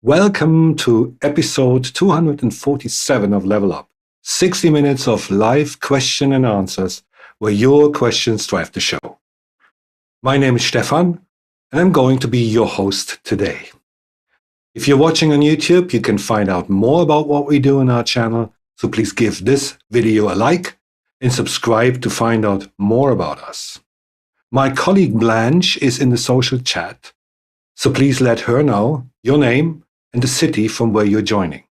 Welcome to episode 247 of Level Up. 60 minutes of live question and answers where your questions drive the show. My name is Stephan and I'm going to be your host today. If you're watching on YouTube, you can find out more about what we do on our channel, so please give this video a like and subscribe to find out more about us. My colleague Blanche is in the social chat, so please let her know your name and the city from where you're joining.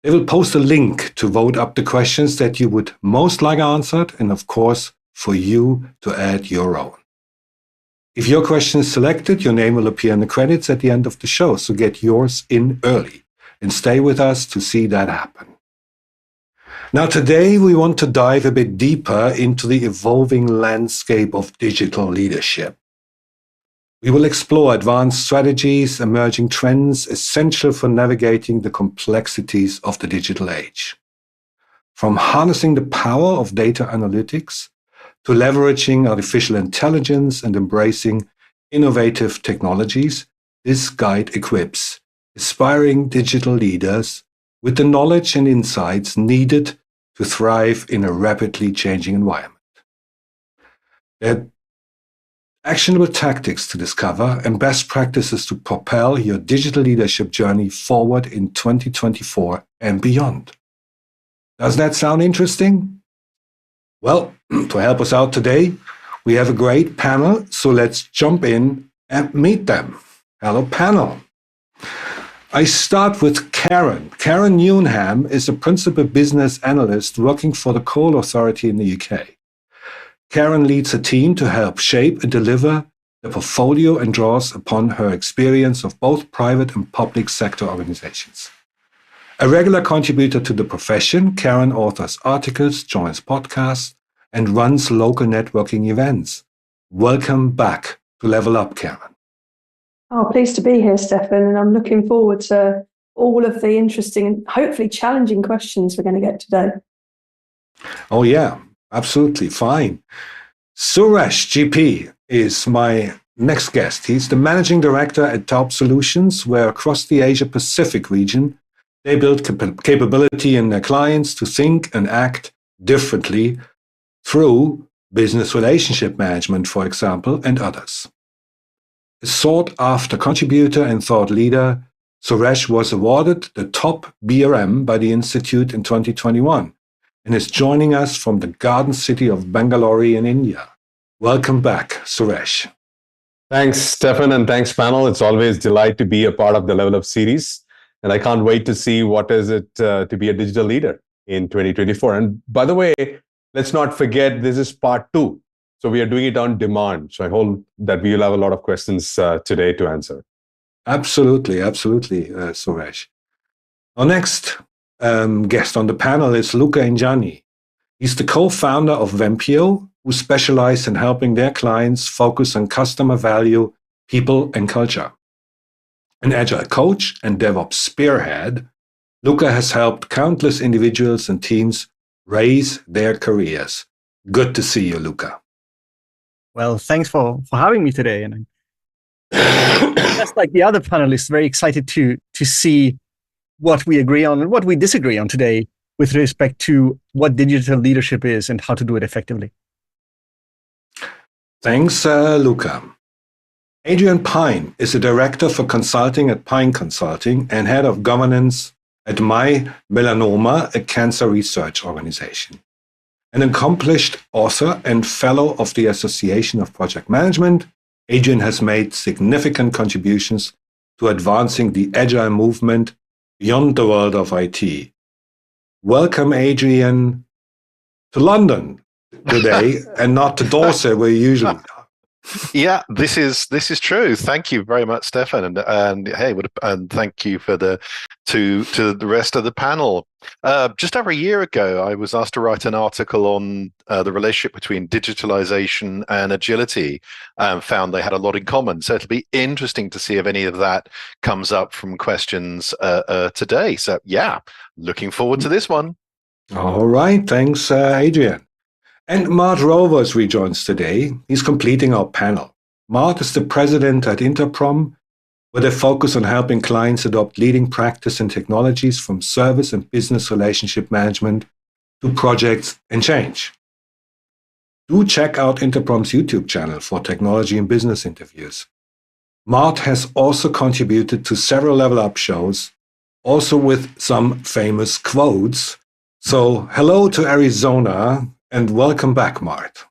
They will post a link to vote up the questions that you would most like answered, and of course, for you to add your own. If your question is selected, your name will appear in the credits at the end of the show, so get yours in early and stay with us to see that happen. Now, today we want to dive a bit deeper into the evolving landscape of digital leadership. We will explore advanced strategies, emerging trends essential for navigating the complexities of the digital age. From harnessing the power of data analytics to leveraging artificial intelligence and embracing innovative technologies, this guide equips aspiring digital leaders with the knowledge and insights needed to thrive in a rapidly changing environment. There are actionable tactics to discover and best practices to propel your digital leadership journey forward in 2024 and beyond. Does that sound interesting? Well, to help us out today, we have a great panel, so let's jump in and meet them. Hello, panel. I start with Karen. Karen Newnham is a principal business analyst working for the Coal Authority in the UK. Karen leads a team to help shape and deliver the portfolio and draws upon her experience of both private and public sector organizations. A regular contributor to the profession, Karen authors articles, joins podcasts, and runs local networking events. Welcome back to Level Up, Karen. Oh, pleased to be here, Stephan, and I'm looking forward to all of the interesting and hopefully challenging questions we're going to get today. Oh yeah, absolutely, fine. Suresh, GP, is my next guest. He's the managing director at TaUB Solutions, where across the Asia-Pacific region, they build capability in their clients to think and act differently through business relationship management, for example, and others. A sought-after contributor and thought leader, Suresh was awarded the top BRM by the Institute in 2021 and is joining us from the garden city of Bangalore in India. Welcome back, Suresh. Thanks, Stephan, and thanks, panel. It's always a delight to be a part of the Level Up series, and I can't wait to see what is it to be a digital leader in 2024. And by the way, let's not forget, this is part 2. So we are doing it on demand. So I hope that we will have a lot of questions today to answer. Absolutely, Suresh. Our next guest on the panel is Luca Ingianni. He's the co-founder of Vempio, who specialize in helping their clients focus on customer value, people, and culture. An agile coach and DevOps spearhead, Luca has helped countless individuals and teams raise their careers. Good to see you, Luca. Well, thanks for having me today. And I'm just like the other panelists, very excited to see what we agree on and what we disagree on today with respect to what digital leadership is and how to do it effectively. Thanks, Luca. Adrian Pyne is a director for consulting at Pyne Consulting and head of governance at My Melanoma, a cancer research organization. An accomplished author and fellow of the Association of Project Management, Adrian has made significant contributions to advancing the agile movement beyond the world of IT. Welcome, Adrian, to London today and not to Dorset, where you usually are. Yeah, this is true. Thank you very much, Stephan, and hey, and thank you for to the rest of the panel. Just over a year ago, I was asked to write an article on the relationship between digitalization and agility, and found they had a lot in common. So it'll be interesting to see if any of that comes up from questions today. So yeah, looking forward to this one. All right, thanks, Adrian. And Mart Rovers rejoins today. He's completing our panel. Mart is the president at INTERPROM, where they focus on helping clients adopt leading practice and technologies from service and business relationship management to projects and change. Do check out INTERPROM's YouTube channel for technology and business interviews. Mart has also contributed to several Level Up shows, also with some famous quotes. So hello to Arizona and welcome back, Mart.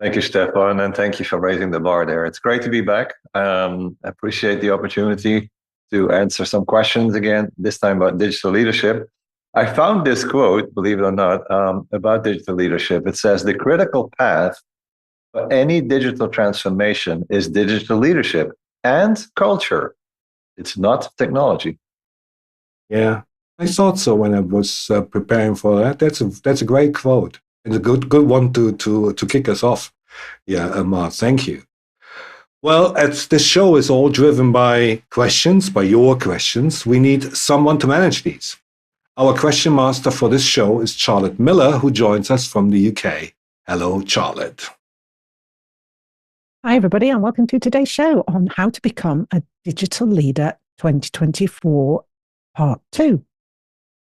Thank you, Stephan, and thank you for raising the bar there. It's great to be back. I appreciate the opportunity to answer some questions again, this time about digital leadership. I found this quote, believe it or not, about digital leadership. It says, the critical path for any digital transformation is digital leadership and culture. It's not technology. Yeah, I thought so when I was preparing for that. That's a great quote. It's a good one to kick us off. Yeah, Mart, thank you. Well, as this show is all driven by questions, by your questions, we need someone to manage these. Our question master for this show is Charlotte Miller, who joins us from the UK. Hello, Charlotte. Hi, everybody, and welcome to today's show on how to become a digital leader 2024, part 2.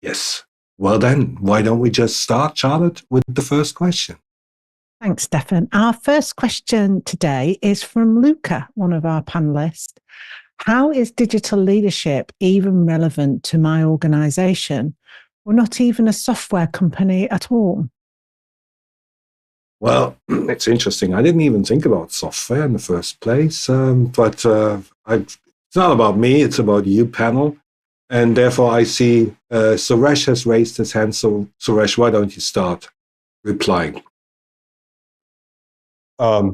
Yes. Well then, why don't we just start, Charlotte, with the first question? Thanks, Stephan. Our first question today is from Luca, one of our panelists. How is digital leadership even relevant to my organization? We're not even a software company at all. Well, it's interesting. I didn't even think about software in the first place, but it's not about me, it's about you, panel. And therefore, I see Suresh has raised his hand. So, Suresh, why don't you start replying?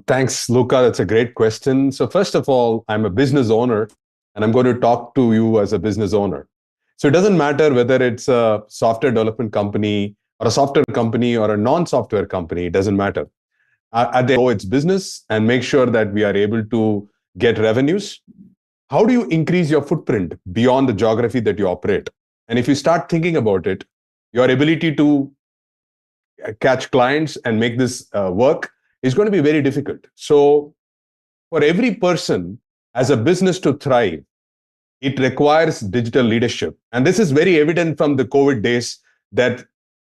Thanks, Luca. That's a great question. So first of all, I'm a business owner, and I'm going to talk to you as a business owner. So it doesn't matter whether it's a software development company or a software company or a non-software company. It doesn't matter. At the end, it's business and make sure that we are able to get revenues. How do you increase your footprint beyond the geography that you operate? And if you start thinking about it, your ability to catch clients and make this work is going to be very difficult. So for every person as a business to thrive, it requires digital leadership. And this is very evident from the COVID days that a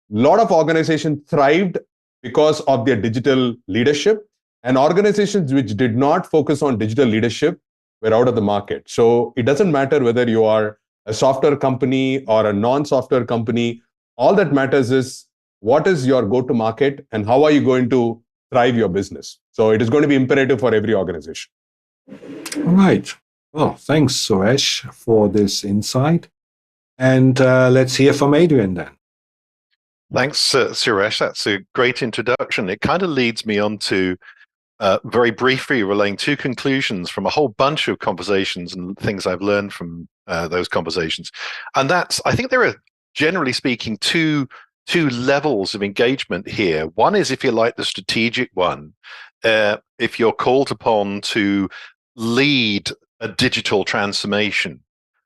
lot of organizations thrived because of their digital leadership, and organizations which did not focus on digital leadership were out of the market. So it doesn't matter whether you are a software company or a non-software company. All that matters is what is your go-to-market and how are you going to thrive your business. So it is going to be imperative for every organization. All right. Well, thanks, Suresh, for this insight. And let's hear from Adrian then. Thanks, Suresh. That's a great introduction. It kind of leads me on to very briefly relaying two conclusions from a whole bunch of conversations and things I've learned from those conversations. And that's, I think there are, generally speaking, two levels of engagement here. One is, if you like, the strategic one. If you're called upon to lead a digital transformation.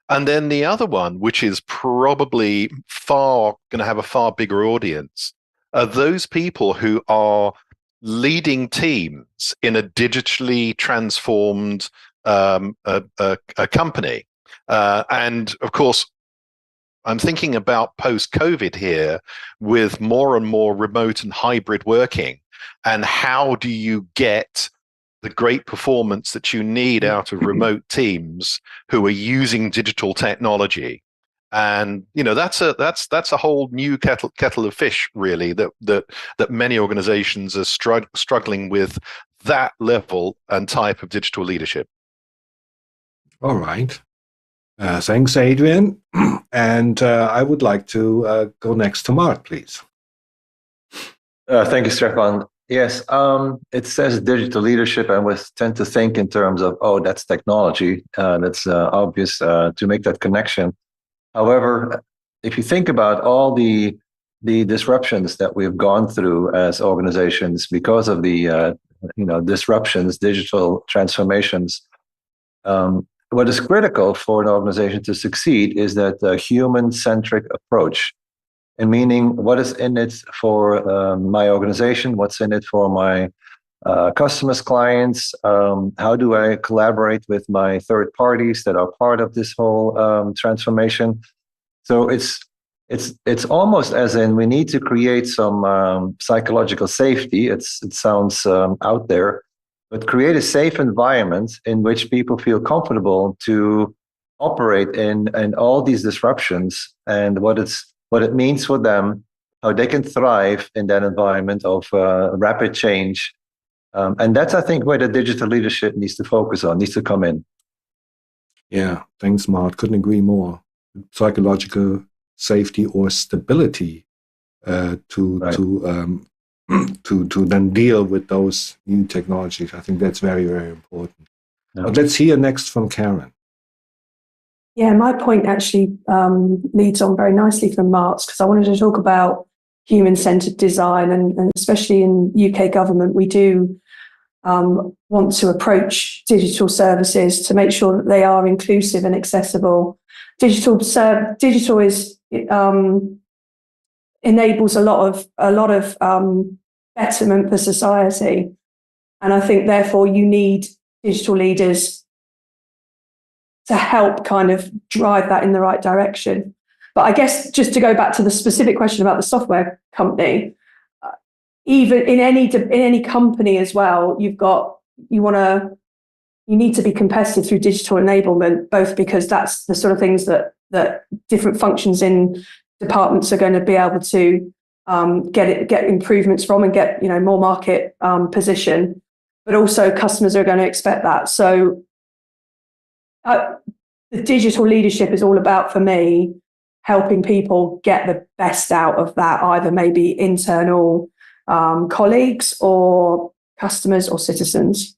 And then the other one, which is probably going to have a far bigger audience, are those people who are leading teams in a digitally transformed a company. And of course, I'm thinking about post-COVID here with more and more remote and hybrid working. And how do you get the great performance that you need out of remote teams who are using digital technology? And that's a whole new kettle of fish, really, that many organizations are struggling with that level and type of digital leadership. All right. Thanks, Adrian. And I would like to go next to Mart, please. Thank you, Stephan. Yes, it says digital leadership, and we tend to think in terms of, oh, that's technology. That's obvious to make that connection. However, if you think about all the disruptions that we've gone through as organizations because of the disruptions, digital transformations, what is critical for an organization to succeed is that human-centric approach. And meaning, what is in it for my organization? What's in it for my customers, clients? How do I collaborate with my third parties that are part of this whole transformation? So it's almost as in we need to create some psychological safety. It sounds out there, but create a safe environment in which people feel comfortable to operate in all these disruptions and what it means for them, how they can thrive in that environment of rapid change. And that's, I think, where the digital leadership needs to focus on, needs to come in. Yeah, thanks, Mart. Couldn't agree more. Psychological safety or stability to then deal with those new technologies. I think that's very, very important. Yeah. But let's hear next from Karen. Yeah, my point actually leads on very nicely from Mart's, because I wanted to talk about human-centered design, and especially in UK government, we do want to approach digital services to make sure that they are inclusive and accessible. Digital is enables a lot of betterment for society, and I think therefore you need digital leaders to help kind of drive that in the right direction. But I guess just to go back to the specific question about the software company, even in any company as well, you need to be competitive through digital enablement, both because that's the sort of things that different functions in departments are going to be able to get improvements from and get more market position, but also customers are going to expect that. So the digital leadership is all about, for me, helping people get the best out of that, either maybe internal colleagues or customers or citizens.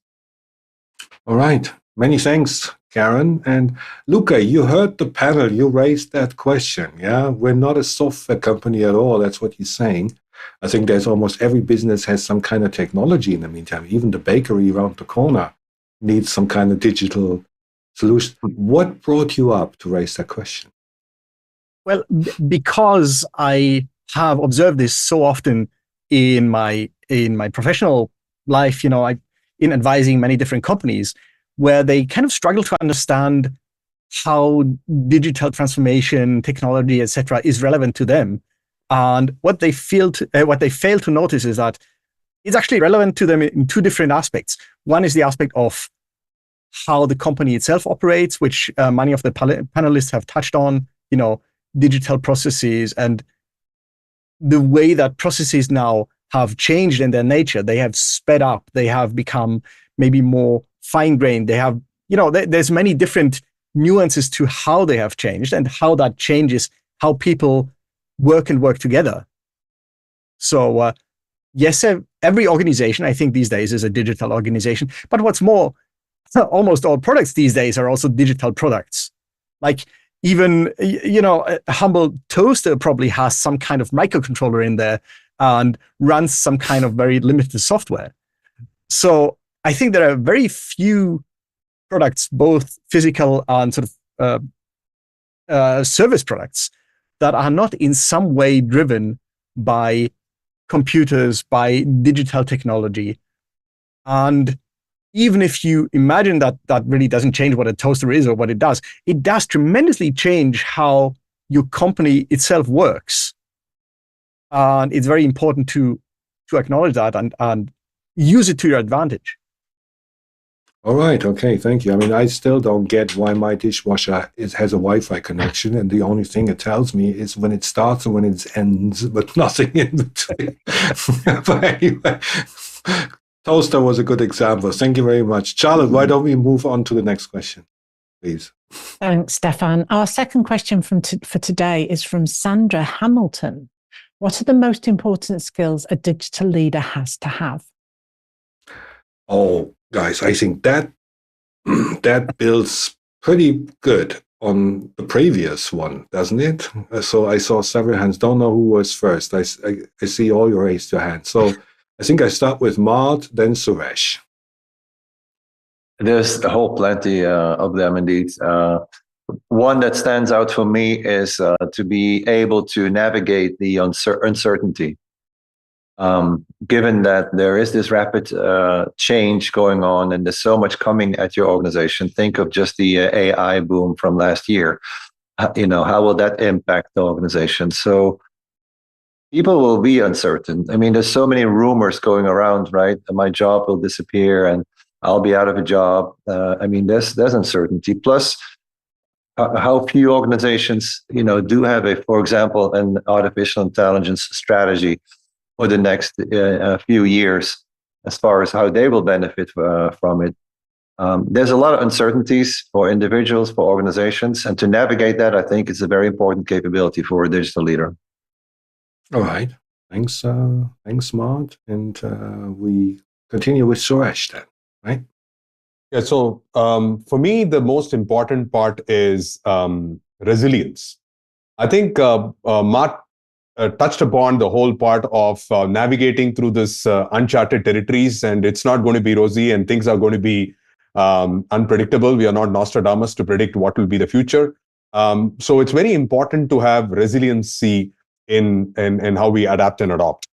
All right. Many thanks, Karen. And Luca, you heard the panel. You raised that question. Yeah, we're not a software company at all. That's what you're saying. I think there's almost every business has some kind of technology in the meantime. Even the bakery around the corner needs some kind of digital solution. What brought you up to raise that question? Well, because I have observed this so often in my professional life, in advising many different companies, where they kind of struggle to understand how digital transformation, technology, etc., is relevant to them, and what they fail to notice is that it's actually relevant to them in two different aspects. One is the aspect of how the company itself operates, which many of the panelists have touched on. Digital processes and the way that processes now have changed in their nature. They have sped up. They have become maybe more fine-grained. They have, there's many different nuances to how they have changed and how that changes how people work together. So yes, every organization, I think these days, is a digital organization. But what's more, almost all products these days are also digital products. Like, even, a humble toaster probably has some kind of microcontroller in there and runs some kind of very limited software. So I think there are very few products, both physical and sort of service products, that are not in some way driven by computers, by digital technology. And even if you imagine that really doesn't change what a toaster is or what it does tremendously change how your company itself works. And it's very important to acknowledge that and use it to your advantage. All right. Okay. Thank you. I mean, I still don't get why my dishwasher has a Wi-Fi connection, and the only thing it tells me is when it starts and when it ends, but nothing in between. But anyway, toaster was a good example. Thank you very much. Charlotte, why don't we move on to the next question, please? Thanks, Stephan. Our second question for today is from Sandra Hamilton. What are the most important skills a digital leader has to have? Oh, guys, I think that builds pretty good on the previous one, doesn't it? So I saw several hands. Don't know who was first. I see all you raised your hands. So I think I start with Mart, then Suresh. There's a whole plenty of them indeed. One that stands out for me is to be able to navigate the uncertainty. Given that there is this rapid change going on and there's so much coming at your organization, think of just the AI boom from last year. How will that impact the organization? So people will be uncertain. I mean, there's so many rumors going around, right? My job will disappear and I'll be out of a job. I mean, there's uncertainty. Plus, how few organizations, do have for example, an artificial intelligence strategy for the next few years, as far as how they will benefit from it. There's a lot of uncertainties for individuals, for organizations, and to navigate that, I think, is a very important capability for a digital leader. All right. Thanks, Mart. And we continue with Suresh then, right? Yeah, so for me, the most important part is resilience. I think Mart touched upon the whole part of navigating through this uncharted territories, and it's not going to be rosy and things are going to be unpredictable. We are not Nostradamus to predict what will be the future. So it's very important to have resiliency in how we adapt and adopt.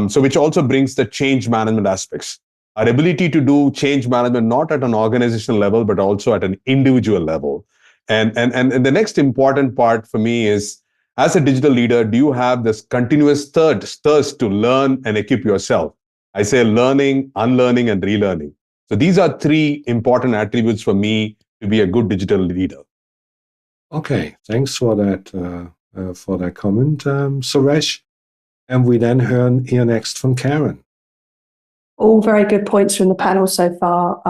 So which also brings the change management aspects. Our ability to do change management, not at an organizational level, but also at an individual level. And the next important part for me is, as a digital leader, do you have this continuous thirst to learn and equip yourself? I say learning, unlearning, and relearning. So these are three important attributes for me to be a good digital leader. Okay, thanks for that comment, Suresh. And we then hear next from Karen. All very good points from the panel so far,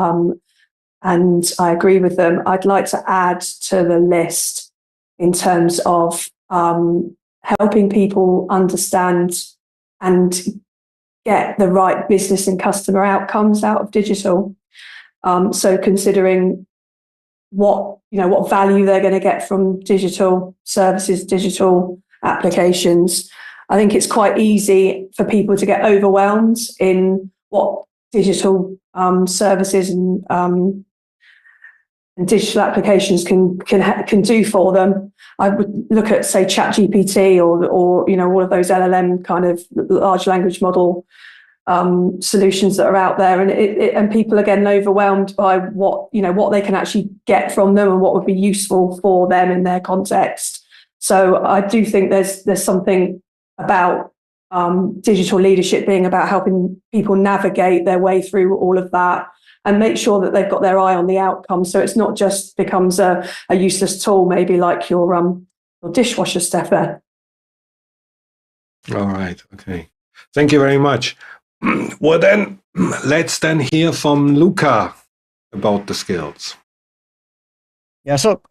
and I agree with them. I'd like to add to the list in terms of helping people understand and get the right business and customer outcomes out of digital. So considering what value they're going to get from digital services, digital applications. I think it's quite easy for people to get overwhelmed in what digital services and digital applications can do for them. I would look at, say, ChatGPT or all of those LLM kind of large language model solutions that are out there, and people are getting overwhelmed by what they can actually get from them and what would be useful for them in their context. So I do think there's something about digital leadership being about helping people navigate their way through all of that and make sure that they've got their eye on the outcome, so it's not just becomes a useless tool, maybe like your dishwasher, Stephan. All right. Okay. Thank you very much. Well, then let's then hear from Luca about the skills. Yeah. So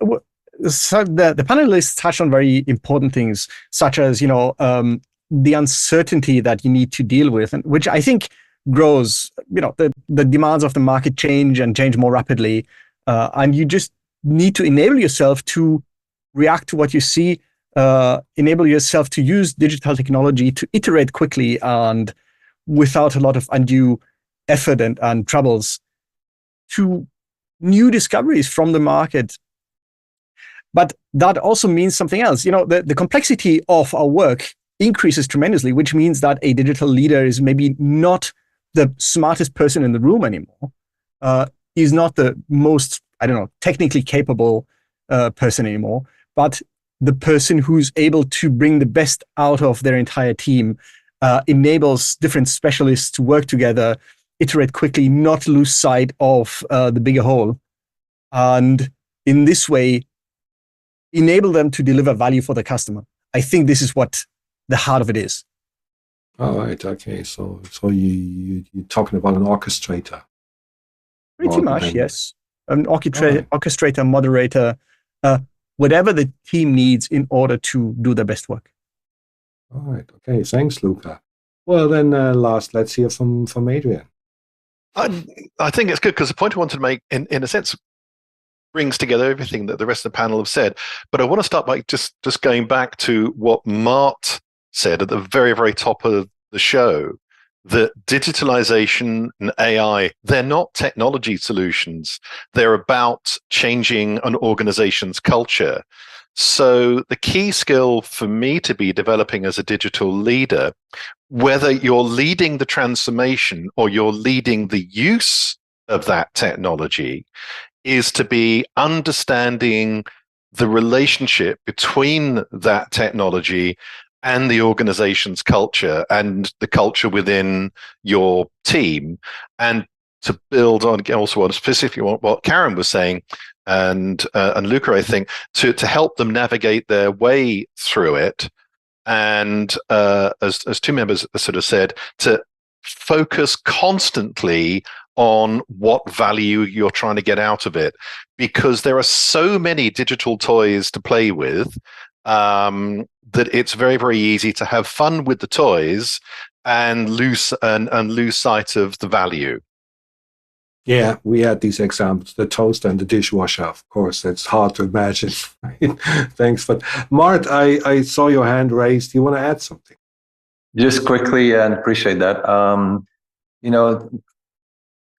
the panelists touched on very important things, such as the uncertainty that you need to deal with, and which I think grows. The demands of the market change and change more rapidly, and you just need to enable yourself to react to what you see. Enable yourself to use digital technology to iterate quickly and without a lot of undue effort and troubles to new discoveries from the market. But that also means something else. The complexity of our work increases tremendously, which means that a digital leader is maybe not the smartest person in the room anymore, is not the most, technically capable person anymore, but the person who's able to bring the best out of their entire team, enables different specialists to work together, iterate quickly, not lose sight of the bigger whole, and in this way, enable them to deliver value for the customer. I think this is what the heart of it is. All right. Okay. So you're talking about an orchestrator. Pretty much, yes. An orchestrator, moderator, whatever the team needs in order to do their best work. All right. Okay. Thanks, Luca. Well, then last, let's hear from Adrian. I think it's good because the point I wanted to make, in a sense, brings together everything that the rest of the panel have said. But I want to start by just going back to what Mart said at the very, very top of the show, that digitalization and AI, they're not technology solutions. They're about changing an organization's culture. So the key skill for me to be developing as a digital leader whether you're leading the transformation or you're leading the use of that technology, is to be understanding the relationship between that technology and the organization's culture and the culture within your team, and to build on also on specifically what Karen was saying and Luca, I think, to help them navigate their way through it. And as two members sort of said, to focus constantly on what value you're trying to get out of it, because there are so many digital toys to play with that it's very, very easy to have fun with the toys and lose sight of the value. Yeah, we had these examples, the toaster and the dishwasher. Of course, it's hard to imagine. Thanks. But Mart, I saw your hand raised. You want to add something? Just quickly, and appreciate that.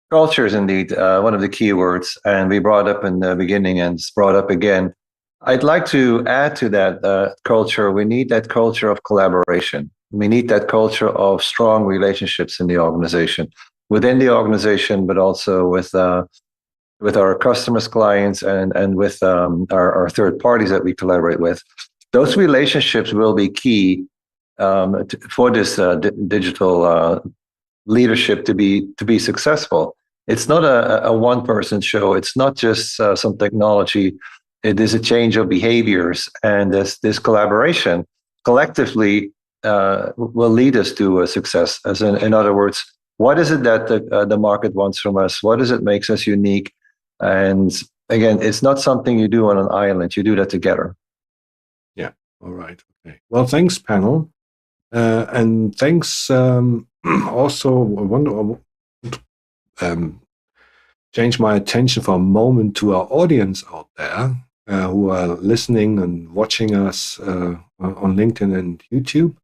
Culture is indeed one of the key words, and we brought up in the beginning and it's brought up again. I'd like to add to that culture. We need that culture of collaboration. We need that culture of strong relationships in the organization, within the organization, but also with our customers, clients, and with our third parties that we collaborate with. Those relationships will be key for this digital leadership to be successful. It's not a one-person show. It's not just some technology. It is a change of behaviors, and this collaboration collectively will lead us to success. As in other words, what is it that the market wants from us? What is it makes us unique? And again, it's not something you do on an island. You do that together. Yeah. All right. Okay. Well, thanks, panel. And thanks also, change my attention for a moment to our audience out there who are listening and watching us on LinkedIn and YouTube.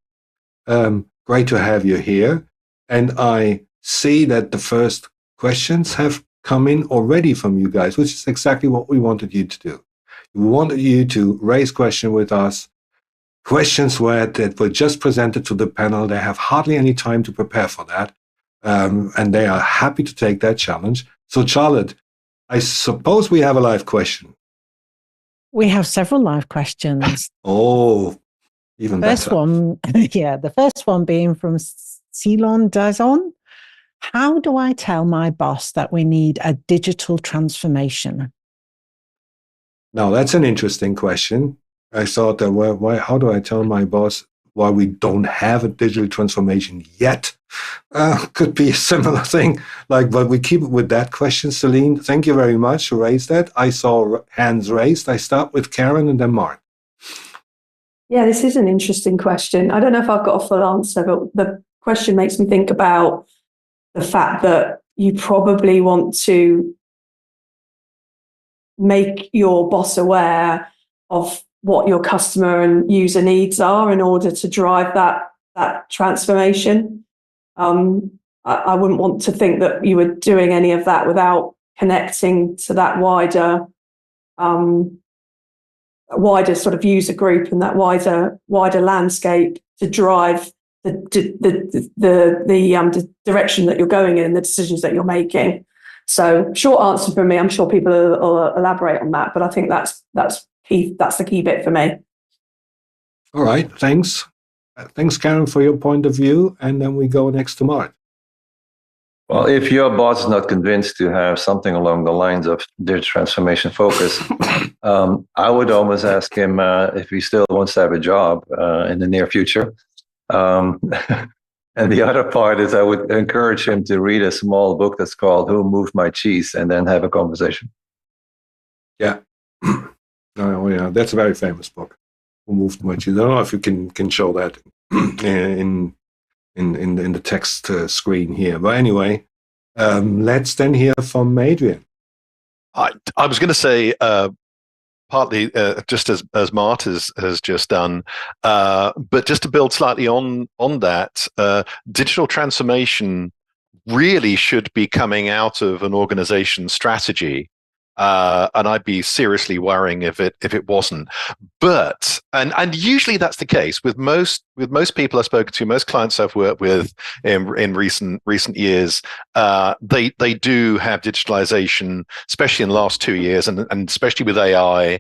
Great to have you here. And I see that the first questions have come in already from you guys, which is exactly what we wanted you to do. We wanted you to raise questions with us, questions that were just presented to the panel. They have hardly any time to prepare for that. And they are happy to take that challenge. So Charlotte, I suppose we have a live question. We have several live questions. Oh, even first better. One, the first one being from Ceylon Dazon. How do I tell my boss that we need a digital transformation? Now, that's an interesting question. I thought that, how do I tell my boss why we don't have a digital transformation yet? Could be a similar thing. But we keep it with that question. Celine, thank you very much for raising that. I saw hands raised. I start with Karen and then Mart. Yeah, this is an interesting question. I don't know if I've got a full answer, but the question makes me think about the fact that you probably want to make your boss aware of what your customer and user needs are in order to drive that transformation. I wouldn't want to think that you were doing any of that without connecting to that wider sort of user group and that wider landscape to drive the direction that you're going in and the decisions that you're making. So, short answer for me. I'm sure people will elaborate on that, but I think that's key. That's the key bit for me. All right, thanks. Thanks, Karen, for your point of view. And then we go next to Mart. Well, if your boss is not convinced to have something along the lines of their transformation focus, I would almost ask him if he still wants to have a job in the near future. And the other part is I would encourage him to read a small book that's called Who Moved My Cheese and then have a conversation. Yeah. Oh, yeah. That's a very famous book. Who Moved My Cheese? I don't know if you can show that in the text screen here. But anyway, let's then hear from Adrian. I was going to say partly just as Mart has just done, but just to build slightly on that, digital transformation really should be coming out of an organization's strategy. And I'd be seriously worrying if it wasn't. But and usually that's the case with most people I've spoken to, most clients I've worked with in recent years. They do have digitalization, especially in the last 2 years, and especially with AI.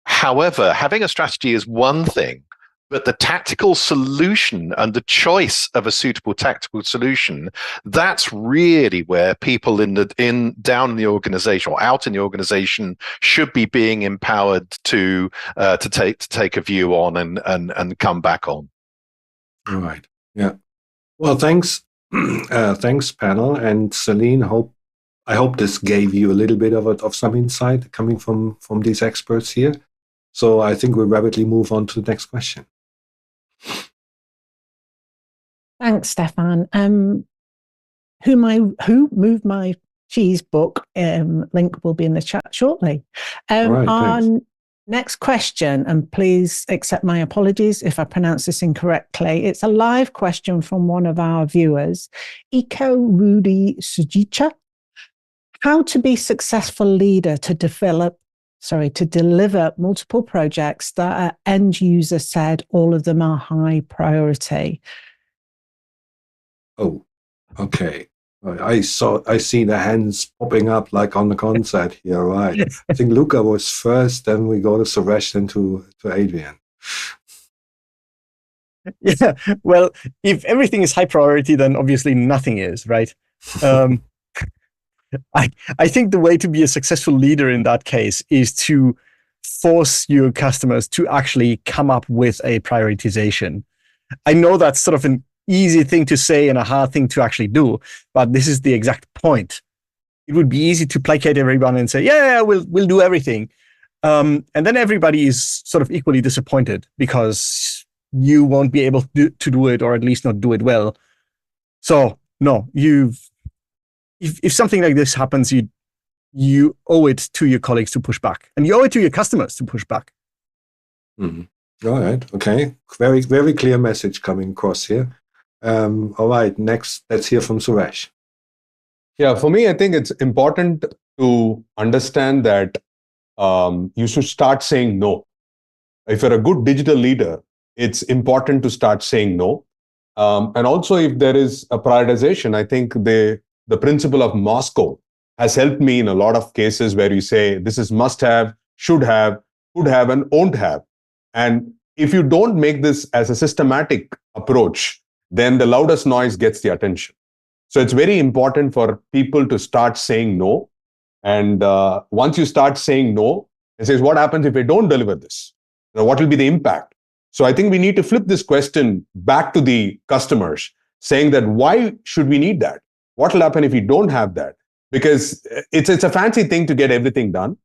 However, having a strategy is one thing. But the tactical solution and the choice of a suitable tactical solution, that's really where people down in the organization or out in the organization should be being empowered to take a view on and come back on. All right. Yeah. Well, thanks. Thanks, panel. And Celine, I hope this gave you a little bit of some insight coming from these experts here. So I think we'll rapidly move on to the next question. Thanks, Stephan. Who Moved My Cheese book link will be in the chat shortly. Right, our thanks. next question, and please accept my apologies if I pronounce this incorrectly. It's a live question from one of our viewers, Iko Rudy Sujicha. How to be successful leader to deliver multiple projects that are end user said all of them are high priority. Oh, okay. I see the hands popping up like on the concert here, right? I think Luca was first, then we go to Suresh, then to Adrian. Yeah, well, if everything is high priority, then obviously nothing is, right? I think the way to be a successful leader in that case is to force your customers to actually come up with a prioritization. I know that's sort of an easy thing to say and a hard thing to actually do, but this is the exact point. It would be easy to placate everyone and say, yeah, we'll do everything. And then everybody is sort of equally disappointed because you won't be able to do it, or at least not do it well. So no, if something like this happens, you owe it to your colleagues to push back, and you owe it to your customers to push back. Mm-hmm. All right. Okay. Very, very clear message coming across here. All right. Next, let's hear from Suresh. Yeah, for me, I think it's important to understand that you should start saying no. If you're a good digital leader, it's important to start saying no. And also, if there is a prioritization, I think the principle of Moscow has helped me in a lot of cases where you say this is must have, should have, could have, and won't have. And if you don't make this as a systematic approach, then the loudest noise gets the attention. So it's very important for people to start saying no. And once you start saying no, it says, what happens if I don't deliver this? What will be the impact? So I think we need to flip this question back to the customers, saying that why should we need that? What will happen if we don't have that? Because it's a fancy thing to get everything done,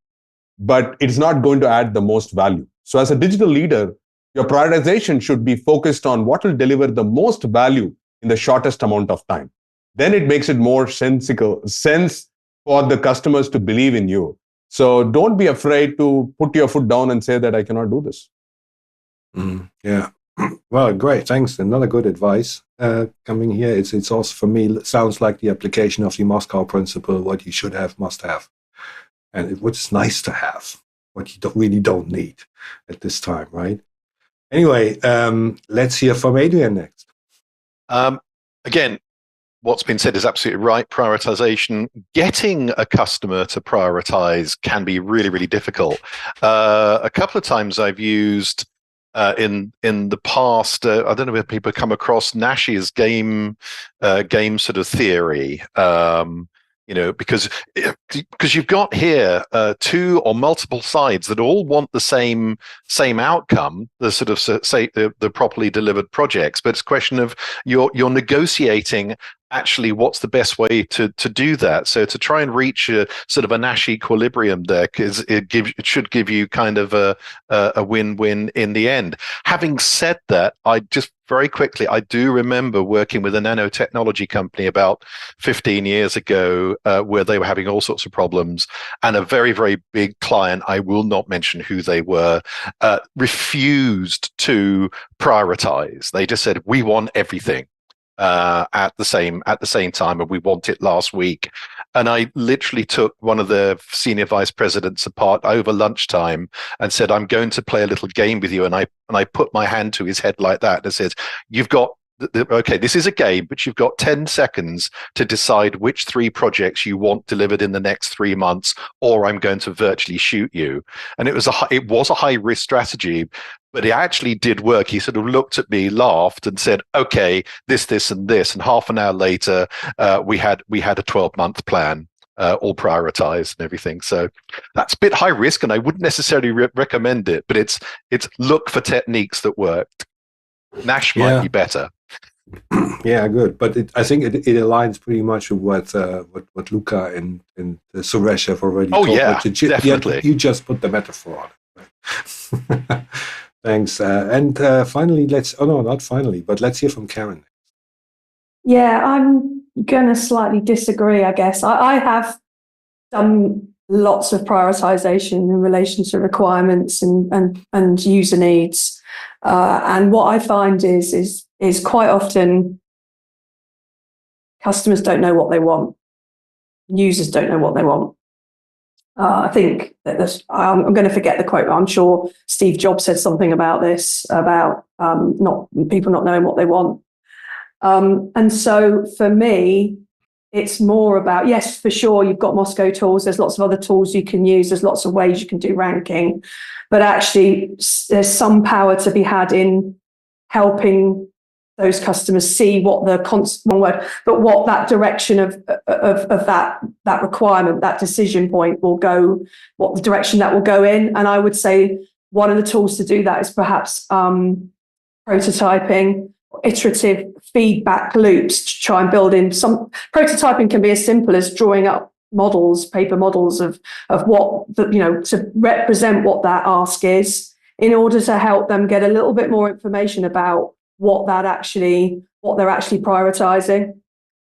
but it's not going to add the most value. So as a digital leader, your prioritization should be focused on what will deliver the most value in the shortest amount of time. Then it makes it more sense for the customers to believe in you. So don't be afraid to put your foot down and say that I cannot do this. Yeah. Well, great. Thanks. Another good advice coming here. It's also, for me, it sounds like the application of the Moscow principle, what you should have, must have. And what's nice to have, what you really don't need at this time, right? Anyway, let's hear from Adrian next. Again, what's been said is absolutely right. Prioritization, getting a customer to prioritize can be really, really difficult. A couple of times I've used in the past, I don't know if people come across Nash's game sort of theory. Because you've got here two or multiple sides that all want the same outcome, the sort of say the properly delivered projects, but it's a question of you're negotiating actually what's the best way to do that. So to try and reach a sort of a Nash equilibrium there, because it should give you kind of a win-win in the end. Having said that, I just very quickly, I do remember working with a nanotechnology company about 15 years ago where they were having all sorts of problems, and a very, very big client, I will not mention who they were, refused to prioritize. They just said, we want everything at the same time, and we want it last week. And I literally took one of the senior vice presidents apart over lunchtime and said, I'm going to play a little game with you. And I put my hand to his head like that and said, you've got, okay, this is a game, but you've got 10 seconds to decide which 3 projects you want delivered in the next 3 months, or I'm going to virtually shoot you. And it was a high risk strategy, but it actually did work. He sort of looked at me, laughed, and said, "Okay, this, and this." And half an hour later, we had a 12-month plan, all prioritized and everything. So that's a bit high risk, and I wouldn't necessarily recommend it. But it's look for techniques that worked. Nash might be better. Yeah, good. But I think it aligns pretty much with what Luca and Suresh have already talked about. Definitely. You just put the metaphor on it. Right? Thanks. And finally, not finally, but let's hear from Karen. Yeah, I'm going to slightly disagree, I guess. I have done lots of prioritization in relation to requirements and user needs. And what I find is quite often customers don't know what they want. Users don't know what they want. I think that I'm going to forget the quote, but I'm sure Steve Jobs said something about this, about people not knowing what they want. And so for me, it's more about, yes, for sure, you've got Moscow tools. There's lots of other tools you can use. There's lots of ways you can do ranking. But actually, there's some power to be had in helping those customers see what what that direction of that requirement, that decision point will go, what the direction that will go in. And I would say one of the tools to do that is perhaps prototyping, iterative feedback loops to try and build in some. Prototyping can be as simple as drawing up paper models of what to represent what that ask is, in order to help them get a little bit more information about what they're actually prioritizing,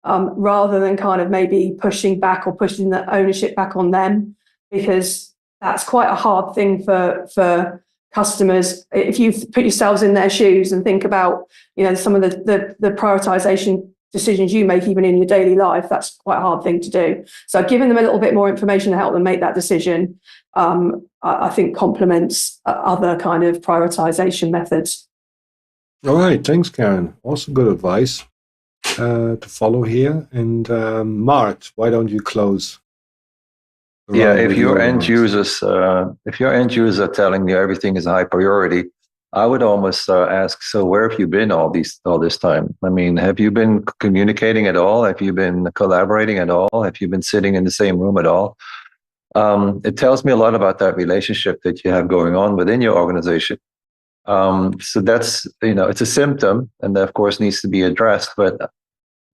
rather than kind of maybe pushing back or pushing the ownership back on them, because that's quite a hard thing for customers. If you put yourselves in their shoes and think about some of the prioritization decisions you make even in your daily life, that's quite a hard thing to do. So giving them a little bit more information to help them make that decision, I think complements other kind of prioritization methods. All right, thanks, Karen. Also good advice to follow here. And Mart, why don't you close? Yeah, if your end users are telling you everything is a high priority, I would almost ask, so where have you been all this time? I mean, have you been communicating at all? Have you been collaborating at all? Have you been sitting in the same room at all? It tells me a lot about that relationship that you have going on within your organization. So that's, it's a symptom, and that of course needs to be addressed, but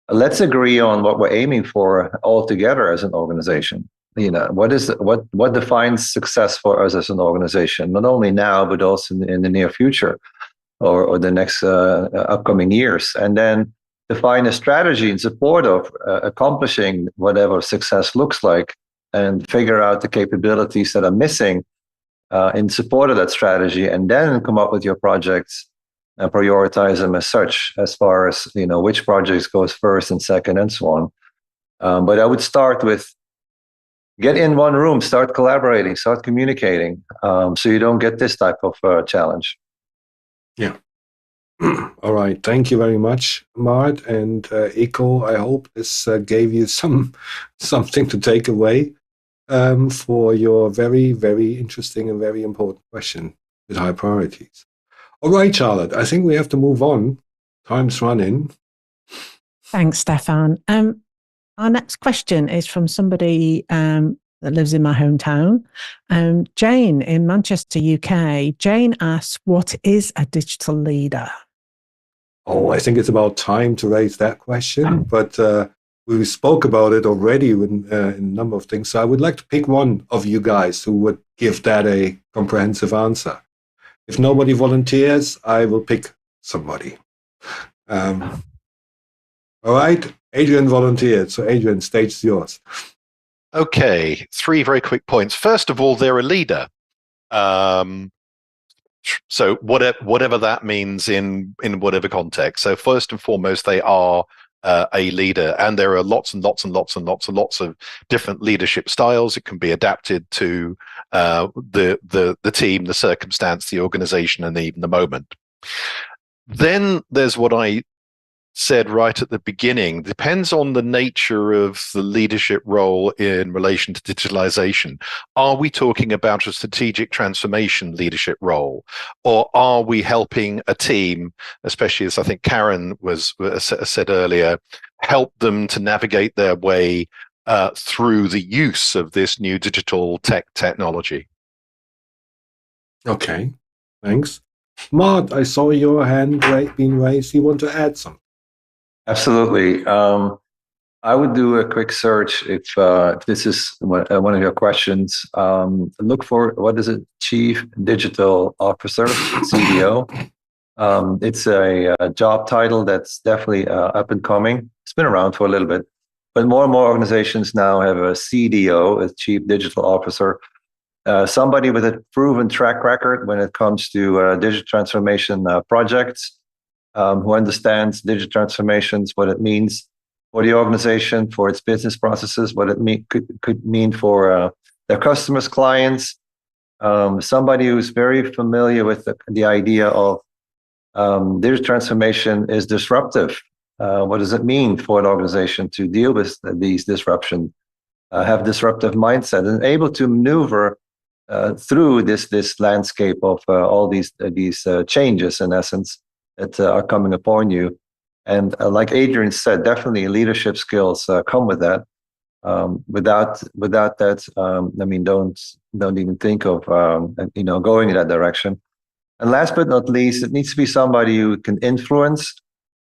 let's agree on what we're aiming for all together as an organization. What defines success for us as an organization, not only now, but also in the near future or the next upcoming years. And then define a strategy in support of accomplishing whatever success looks like, and figure out the capabilities that are missing in support of that strategy, and then come up with your projects and prioritize them as such, as far as which projects goes first and second and so on. But I would start with, get in one room, start collaborating, start communicating, so you don't get this type of challenge. Yeah. All right. Thank you very much, Mart and Eko. I hope this gave you something to take away for your very, very interesting and very important question with high priorities. All right, Charlotte, I think we have to move on. Time's running. Thanks, Stephan. Our next question is from somebody that lives in my hometown, Jane in Manchester, UK. Jane asks, what is a digital leader? Oh, I think it's about time to raise that question, but we spoke about it already in a number of things. So I would like to pick one of you guys who would give that a comprehensive answer. If nobody volunteers, I will pick somebody. All right, Adrian volunteered. So Adrian, stage is yours. Okay, 3 very quick points. First of all, they're a leader. So whatever that means in whatever context. So first and foremost, they are a leader. And there are lots and lots and lots and lots and lots of different leadership styles. It can be adapted to the team, the circumstance, the organization, and even the moment. Then there's what I said right at the beginning, depends on the nature of the leadership role in relation to digitalization. Are we talking about a strategic transformation leadership role, or are we helping a team, especially as I think Karen said earlier, help them to navigate their way through the use of this new digital technology? Okay, thanks. Mart, I saw your hand being raised. You want to add something? Absolutely. I would do a quick search if this is one of your questions. Look for, what is it? Chief Digital Officer, CDO. It's a job title that's definitely up and coming. It's been around for a little bit, but more and more organizations now have a CDO, a Chief Digital Officer, somebody with a proven track record when it comes to digital transformation projects. Who understands digital transformations, what it means for the organization, for its business processes, what it could mean for their customers, clients. Somebody who's very familiar with the idea of digital transformation is disruptive. What does it mean for an organization to deal with these disruptions, have disruptive mindset, and able to maneuver through this landscape of all these changes, in essence, that are coming upon you. And like Adrian said, definitely leadership skills come with that. Without that, I mean, don't even think of going in that direction. And last but not least, it needs to be somebody who can influence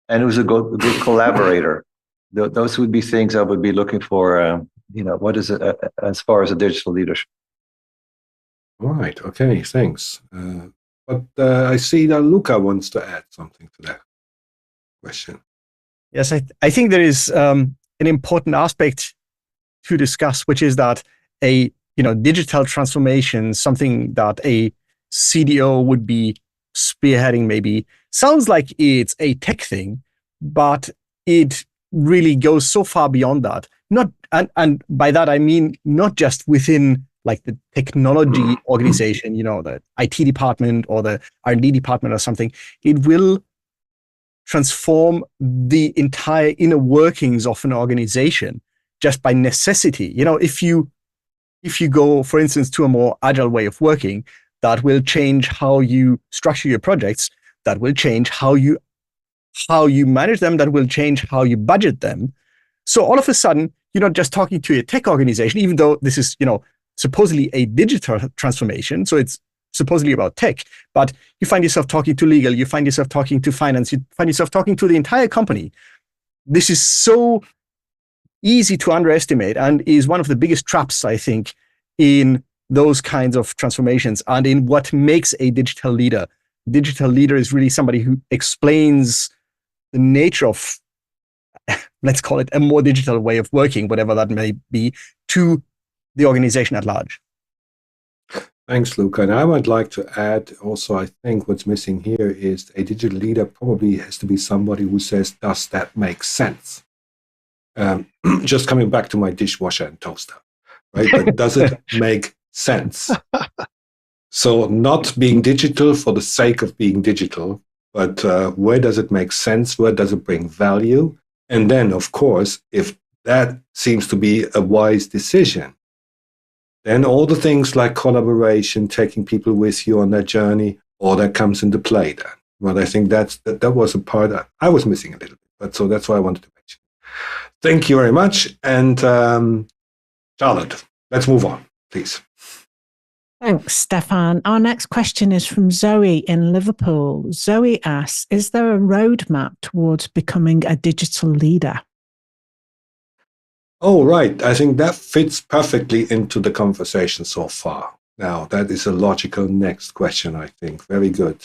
and who's a good collaborator. Those would be things I would be looking for. What is it as far as a digital leadership? All right. Okay. Thanks. But I see that Luca wants to add something to that question. Yes, I think there is an important aspect to discuss, which is that a digital transformation, something that a CDO would be spearheading, maybe sounds like it's a tech thing, but it really goes so far beyond that. And by that I mean not just within like the technology organization, the IT department or the R&D department or something. It will transform the entire inner workings of an organization just by necessity. If you go, for instance, to a more agile way of working, that will change how you structure your projects, that will change how you manage them, that will change how you budget them. So all of a sudden, you're not just talking to a tech organization, even though this is, supposedly a digital transformation. So it's supposedly about tech, but you find yourself talking to legal, you find yourself talking to finance, you find yourself talking to the entire company. This is so easy to underestimate and is one of the biggest traps, I think, in those kinds of transformations and in what makes a digital leader. Digital leader is really somebody who explains the nature of, let's call it a more digital way of working, whatever that may be, to the organization at large. Thanks, Luca. And I would like to add also, I think what's missing here is a digital leader probably has to be somebody who says, does that make sense? Just coming back to my dishwasher and toaster, right? But does it make sense? So not being digital for the sake of being digital, but where does it make sense? Where does it bring value? And then, of course, if that seems to be a wise decision, then all the things like collaboration, taking people with you on that journey, all that comes into play then. Well, I think that was a part that I was missing a little bit, but so that's why I wanted to mention. Thank you very much. And Charlotte, let's move on, please. Thanks, Stephan. Our next question is from Zoe in Liverpool. Zoe asks, is there a roadmap towards becoming a digital leader? Oh, right. I think that fits perfectly into the conversation so far. Now, that is a logical next question, I think. Very good.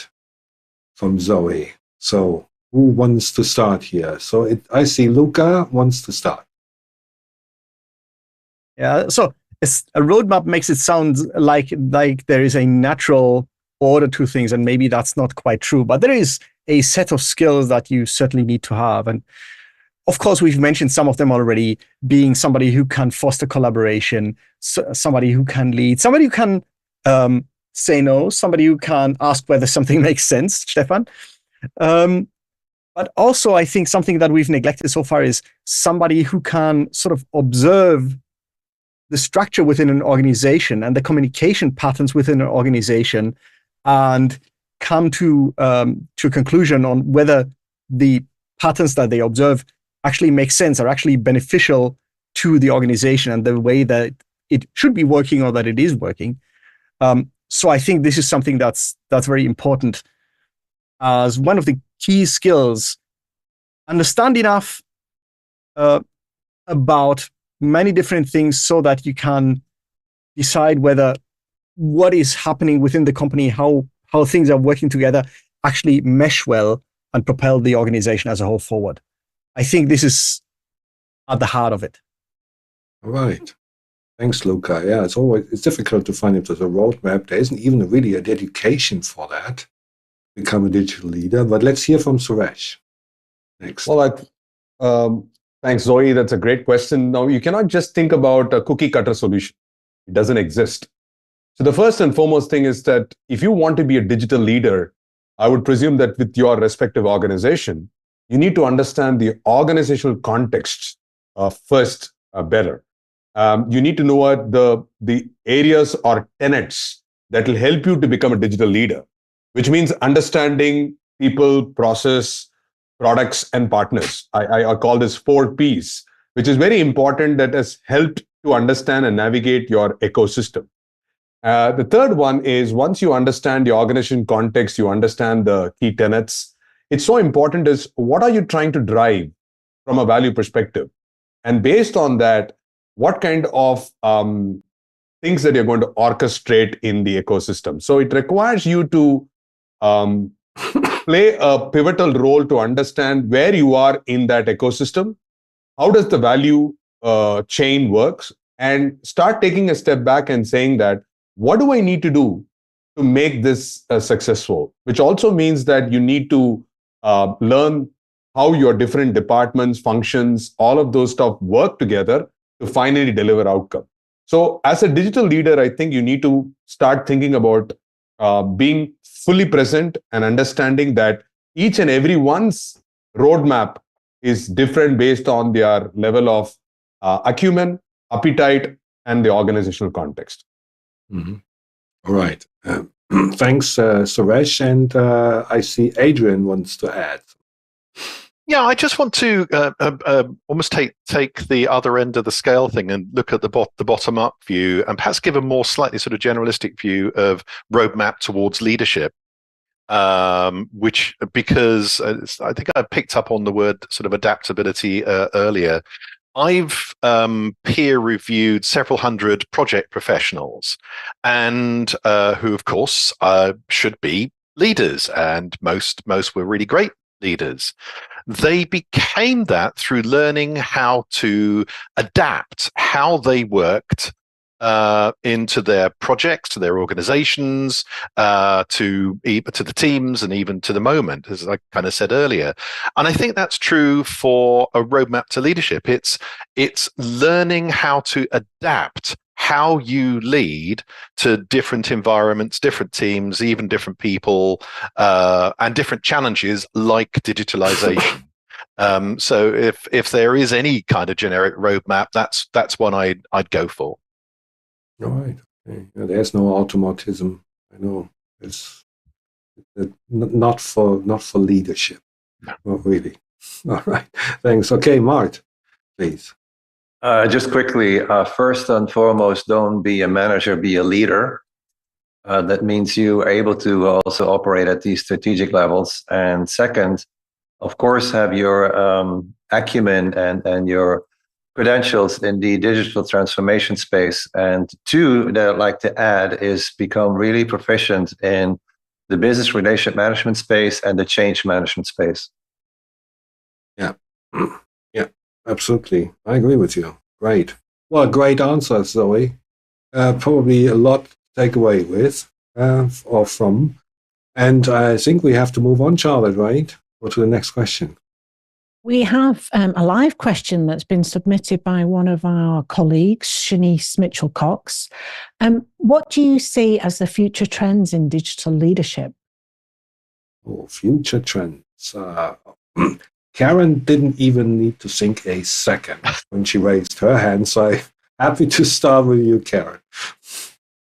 From Zoe. So who wants to start here? So I see Luca wants to start. Yeah, so a roadmap makes it sound like there is a natural order to things, and maybe that's not quite true, but there is a set of skills that you certainly need to have. And of course, we've mentioned some of them already, being somebody who can foster collaboration, somebody who can lead, somebody who can say no, somebody who can ask whether something makes sense, Stephan. But also, I think something that we've neglected so far is somebody who can sort of observe the structure within an organization and the communication patterns within an organization and come to a conclusion on whether the patterns that they observe actually make sense, are actually beneficial to the organization and the way that it should be working or that it is working. So I think this is something that's very important as one of the key skills. Understand enough about many different things so that you can decide whether what is happening within the company, how things are working together, actually mesh well and propel the organization as a whole forward. I think this is at the heart of it. All right. Thanks, Luca. Yeah, it's difficult to find if there's a roadmap. There isn't even really a dedication for that. Become a digital leader. But let's hear from Suresh next. Well, thanks, Zoe. That's a great question. Now, you cannot just think about a cookie cutter solution. It doesn't exist. So the first and foremost thing is that if you want to be a digital leader, I would presume that with your respective organization, you need to understand the organizational context first better. You need to know what the areas or tenets that will help you to become a digital leader, which means understanding people, process, products, and partners. I call this 4 Ps, which is very important, that has helped to understand and navigate your ecosystem. The third one is, once you understand the organization context, you understand the key tenets, it's so important is, what are you trying to drive from a value perspective? And based on that, what kind of things that you're going to orchestrate in the ecosystem. So it requires you to play a pivotal role to understand where you are in that ecosystem, how does the value chain works, and start taking a step back and saying that, what do I need to do to make this successful? Which also means that you need to learn how your different departments, functions, all of those stuff work together to finally deliver outcome. So as a digital leader, I think you need to start thinking about being fully present and understanding that each and every one's roadmap is different based on their level of acumen, appetite, and the organizational context. Mm-hmm. All right. Thanks, Suresh. And I see Adrian wants to add. Yeah, I just want to almost take the other end of the scale thing and look at the bottom-up view, and perhaps give a more slightly sort of generalistic view of roadmap towards leadership, because I think I picked up on the word sort of adaptability earlier. I've peer reviewed several hundred project professionals, and who, of course, should be leaders, and most were really great leaders. They became that through learning how to adapt how they worked into their projects, to their organizations, to the teams, and even to the moment, as I kind of said earlier. And I think that's true for a roadmap to leadership. It's learning how to adapt how you lead to different environments, different teams, even different people, and different challenges like digitalization. So if there is any kind of generic roadmap, that's one I'd go for. All right. Okay. Yeah, there's no automatism. I know it's not for leadership. Not really. All right. Thanks. Okay, Mart, please. Just quickly, first and foremost, don't be a manager, be a leader. That means you are able to also operate at these strategic levels. And second, of course, have your acumen and your credentials in the digital transformation space. And two, that I'd like to add is become really proficient in the business relationship management space and the change management space. Yeah. Yeah, absolutely. I agree with you. Great. Well, great answer, Zoe. Probably a lot to take away with or from. And I think we have to move on, Charlotte, right? Go to the next question. We have a live question that's been submitted by one of our colleagues, Shanice Mitchell-Cox. What do you see as the future trends in digital leadership? Oh, future trends. Karen didn't even need to think a second when she raised her hand, so I'm happy to start with you, Karen.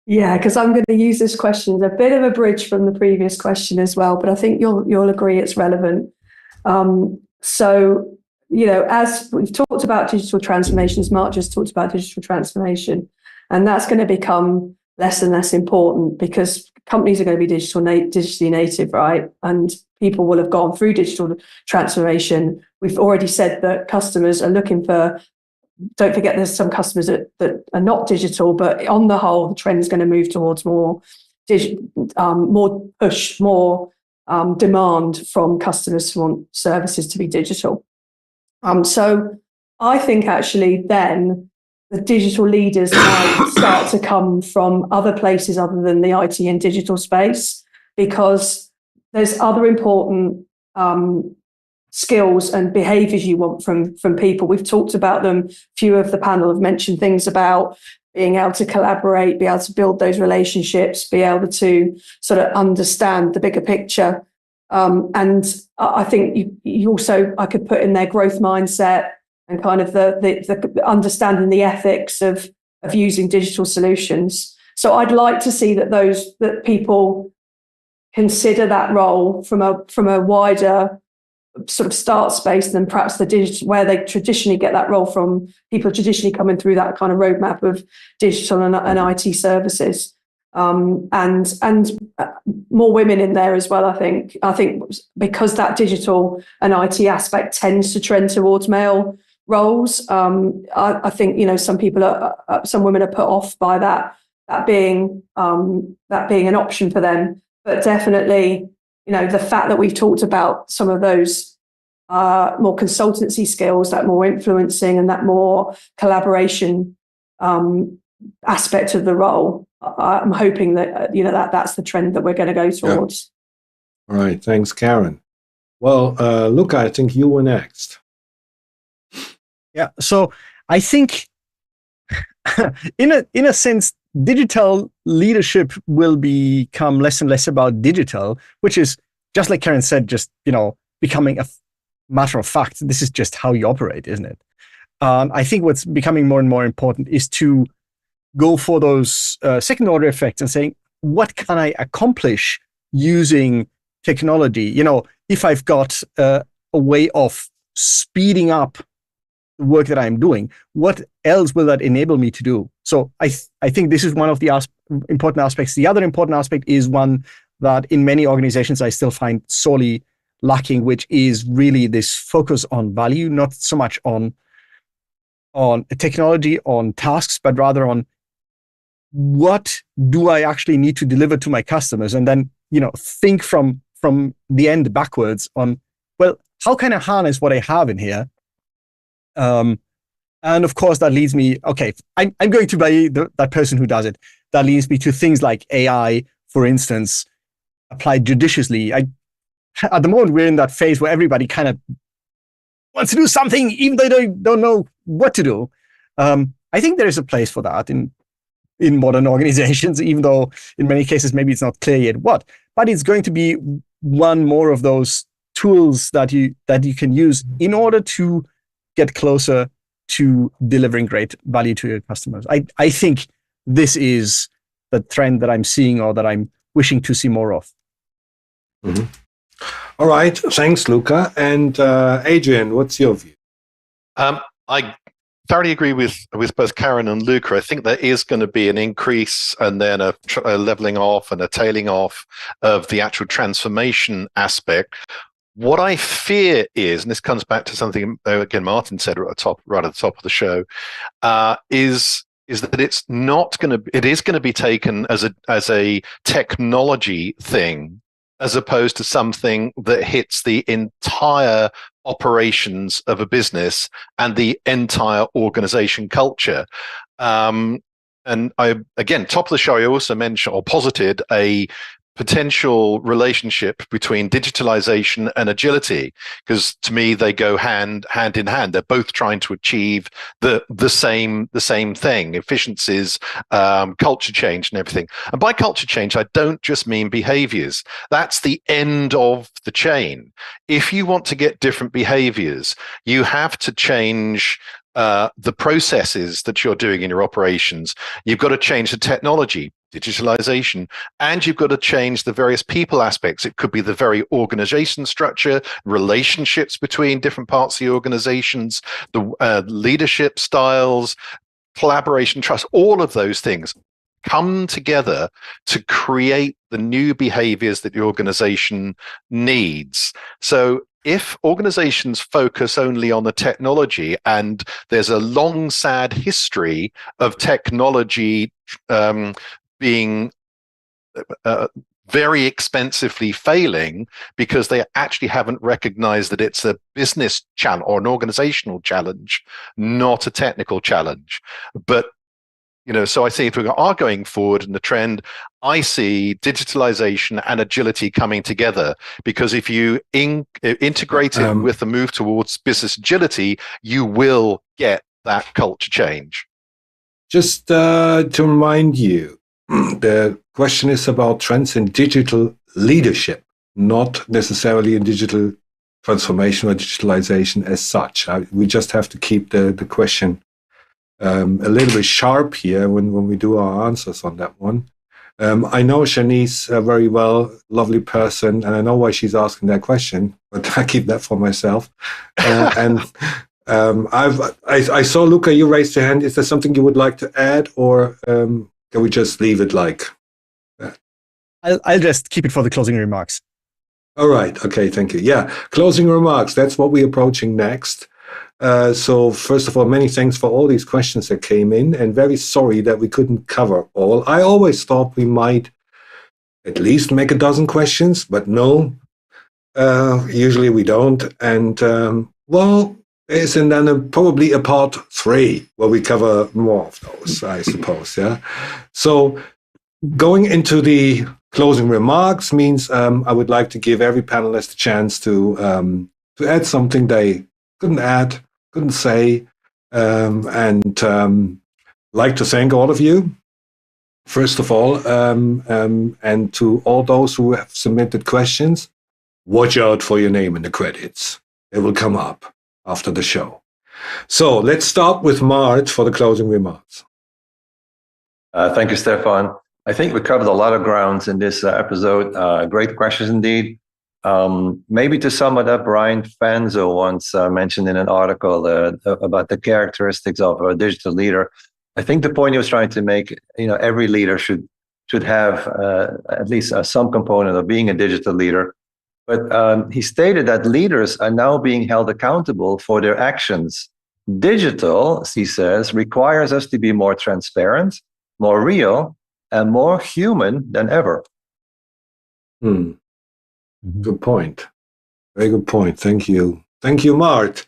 Yeah, because I'm going to use this question as a bit of a bridge from the previous question as well, but I think you'll agree it's relevant. So, as we've talked about digital transformations, Mart just talked about digital transformation, and that's going to become less and less important because companies are going to be digitally native, right? And people will have gone through digital transformation. We've already said that customers are looking for, don't forget there's some customers that are not digital, but on the whole, the trend is going to move towards more push, more demand from customers who want services to be digital. So I think actually then the digital leaders might start to come from other places other than the IT and digital space, because there's other important skills and behaviors you want from people. We've talked about them. Few of the panel have mentioned things about being able to collaborate, be able to build those relationships, be able to sort of understand the bigger picture. And I think you also, I could put in their growth mindset and kind of the understanding the ethics of using digital solutions. So I'd like to see that people consider that role from a wider sort of start space than perhaps the digital, where they traditionally get that role from people traditionally coming through that kind of roadmap of digital and IT services, and more women in there as well. I think because that digital and IT aspect tends to trend towards male roles. I think some women are put off by that being an option for them, but definitely. The fact that we've talked about some of those more consultancy skills, that more influencing and that more collaboration aspect of the role, I'm hoping that that's the trend that we're going to go towards. Yeah. All right, thanks, Karen. Well, Luca, I think you were next. Yeah, so I think in a sense, digital leadership will become less and less about digital, which is just like Karen said, just becoming a matter of fact. This is just how you operate, isn't it? I think what's becoming more and more important is to go for those second order effects and saying, what can I accomplish using technology? If I've got a way of speeding up the work that I'm doing, what else will that enable me to do? So I think this is one of the important aspects. The other important aspect is one that in many organizations I still find sorely lacking, which is really this focus on value, not so much on technology, on tasks, but rather on what do I actually need to deliver to my customers, and then think from the end backwards on, well, how can I harness what I have in here? And of course, that leads me, okay, I'm going to be that person who does it. That leads me to things like AI, for instance, applied judiciously. At the moment, we're in that phase where everybody kind of wants to do something, even though they don't know what to do. I think there is a place for that in modern organizations, even though in many cases, maybe it's not clear yet what. But it's going to be one more of those tools that you can use in order to get closer to delivering great value to your customers. I think this is the trend that I'm seeing, or that I'm wishing to see more of. Mm-hmm. All right, thanks, Luca. And Adrian, what's your view? I thoroughly agree with both Karen and Luca. I think there is going to be an increase and then a leveling off and a tailing off of the actual transformation aspect. What I fear is, and this comes back to something again Martin said right at the top of the show, is that it's not going to. It is going to be taken as a technology thing, as opposed to something that hits the entire operations of a business and the entire organization culture. And I, again, top of the show, I also mentioned or posited a potential relationship between digitalization and agility, because to me they go hand in hand. They're both trying to achieve the same thing: efficiencies, culture change, and everything. And by culture change, I don't just mean behaviors. That's the end of the chain. If you want to get different behaviors, you have to change the processes that you're doing in your operations. You've got to change the technology, digitalization, and you've got to change the various people aspects. It could be the very organization structure, relationships between different parts of the organizations, the leadership styles, collaboration, trust. All of those things come together to create the new behaviors that the organization needs. So if organizations focus only on the technology, and there's a long, sad history of technology being very expensively failing because they actually haven't recognized that it's a business challenge or an organizational challenge, not a technical challenge. But so I see if we are going forward in the trend, I see digitalization and agility coming together, because if you integrate it with the move towards business agility, you will get that culture change. Just to remind you, the question is about trends in digital leadership, not necessarily in digital transformation or digitalization as such. We just have to keep the question a little bit sharp here when we do our answers on that one. I know Shanice very well, lovely person, and I know why she's asking that question, but I keep that for myself. I saw Luca, you raised your hand. Is there something you would like to add, or can we just leave it like that? I'll just keep it for the closing remarks. All right. Okay. Thank you. Yeah. Closing remarks. That's what we're approaching next. So first of all, many thanks for all these questions that came in, and very sorry that we couldn't cover all. I always thought we might at least make a dozen questions, but no, usually we don't. And there's then probably a part 3 where we cover more of those, I suppose. Yeah. So going into the closing remarks means I would like to give every panelist a chance to add something they couldn't say, and like to thank all of you, first of all, and to all those who have submitted questions. Watch out for your name in the credits. It will come up after the show. So let's start with Mart for the closing remarks. Thank you, Stephan. I think we covered a lot of grounds in this episode. Great questions indeed. Maybe to sum it up, Brian Fanzo once mentioned in an article about the characteristics of a digital leader. I think the point he was trying to make, every leader should have at least some component of being a digital leader. But he stated that leaders are now being held accountable for their actions. Digital, he says, requires us to be more transparent, more real, and more human than ever. Good point. Very good point. Thank you. Thank you, Mart.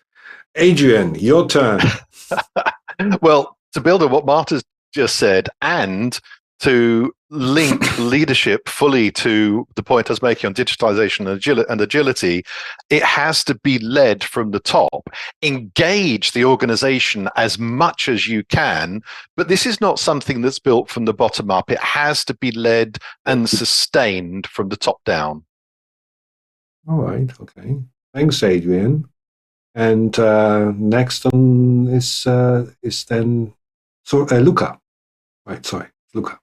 Adrian, your turn. Well, to build on what Mart has just said, and to link leadership fully to the point I was making on digitalization and agility, it has to be led from the top. Engage the organization as much as you can, but this is not something that's built from the bottom up. It has to be led and sustained from the top down. All right. Okay. Thanks, Adrian. And next on is then Luca. Right. Sorry, Luca.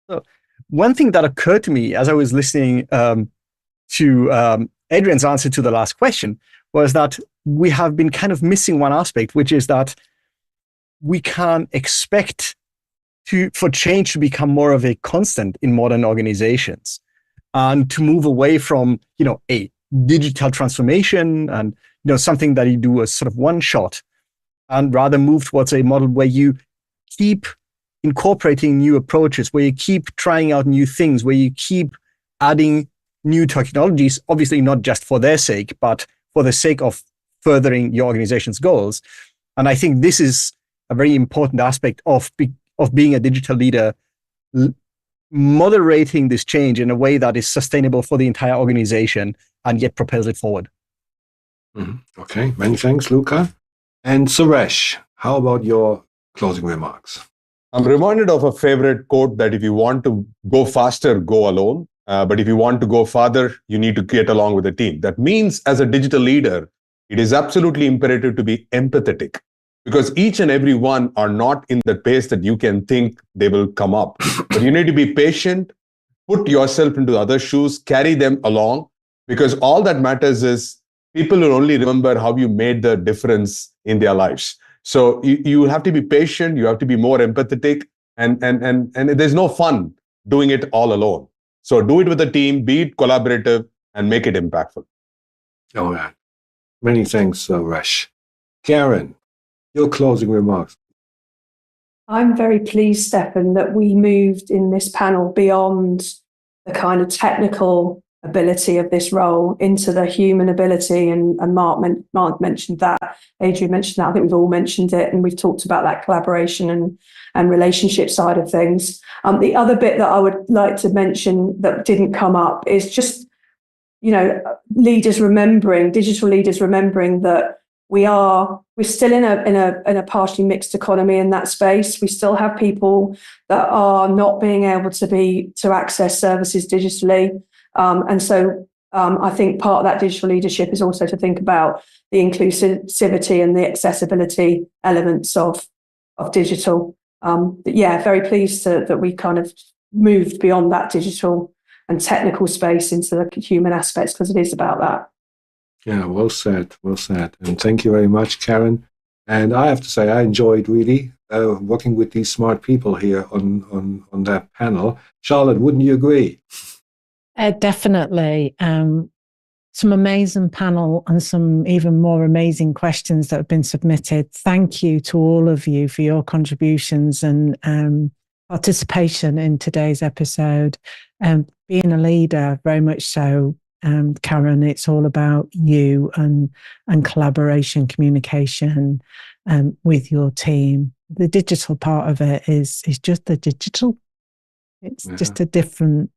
So one thing that occurred to me as I was listening to Adrian's answer to the last question was that we have been kind of missing one aspect, which is that we can't expect for change to become more of a constant in modern organizations, and to move away from, a digital transformation and, something that you do as sort of one shot, and rather move towards a model where you keep incorporating new approaches, where you keep trying out new things, where you keep adding new technologies, obviously not just for their sake, but for the sake of furthering your organization's goals. And I think this is a very important aspect of being a digital leader, moderating this change in a way that is sustainable for the entire organization and yet propels it forward. Okay, many thanks, Luca. And Suresh, how about your closing remarks? I'm reminded of a favorite quote that if you want to go faster, go alone. But if you want to go farther, you need to get along with a team. That means as a digital leader, it is absolutely imperative to be empathetic, because each and every one are not in the pace that you can think they will come up. But you need to be patient, put yourself into other shoes, carry them along, because all that matters is people will only remember how you made the difference in their lives. So you have to be patient, you have to be more empathetic, and there's no fun doing it all alone. So do it with a team, be it collaborative, and make it impactful. All right. Many thanks, Suresh. Karen, your closing remarks. I'm very pleased, Stephan, that we moved in this panel beyond the kind of technical ability of this role into the human ability, and Mart mentioned that, Adrian mentioned that, I think we've all mentioned it, and we've talked about that collaboration and relationship side of things. The other bit that I would like to mention that didn't come up is just, digital leaders remembering that we're still in a partially mixed economy in that space. We still have people that are not being able to access services digitally. And so I think part of that digital leadership is also to think about the inclusivity and the accessibility elements of digital. Very pleased that we kind of moved beyond that digital and technical space into the human aspects, because it is about that. Yeah, well said. And thank you very much, Karen. And I have to say, I enjoyed really working with these smart people here on that panel. Charlotte, wouldn't you agree? Definitely. Some amazing panel and some even more amazing questions that have been submitted. Thank you to all of you for your contributions and participation in today's episode. Being a leader, very much so, Karen, it's all about you and collaboration, communication with your team. The digital part of it is just the digital. It's just a different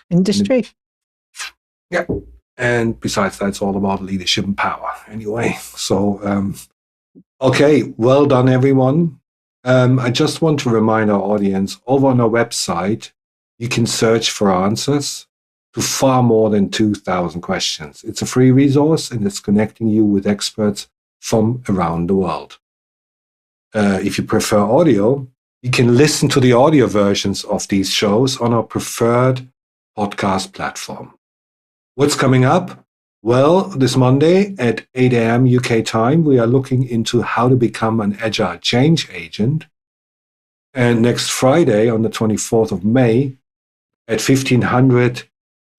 industry. Yeah. And besides that, it's all about leadership and power anyway. So, okay, well done, everyone. I just want to remind our audience, over on our website, you can search for answers to far more than 2,000 questions. It's a free resource, and it's connecting you with experts from around the world. If you prefer audio, you can listen to the audio versions of these shows on our preferred podcast platform. What's coming up? Well, this Monday at 8 a.m. UK time, we are looking into how to become an agile change agent. And next Friday, on the 24th of May, at 1500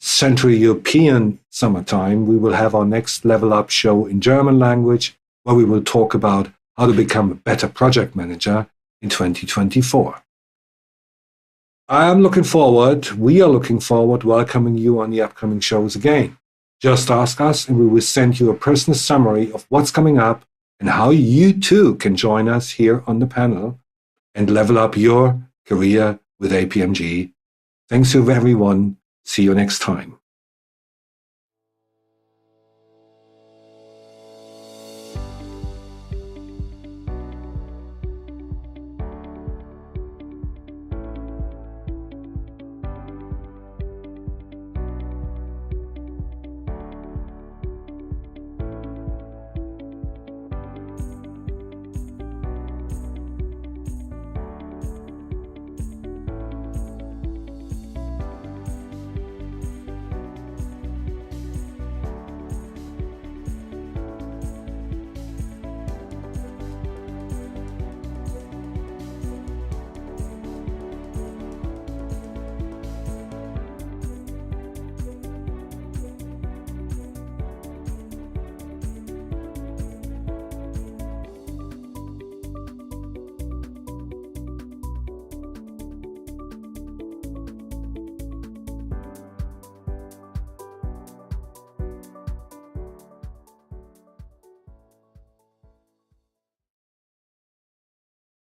Central European summertime, we will have our next Level Up show in German language, where we will talk about how to become a better project manager in 2024. We are looking forward welcoming you on the upcoming shows again. Just ask us and we will send you a personal summary of what's coming up and how you too can join us here on the panel and level up your career with APMG. Thanks to everyone. See you next time.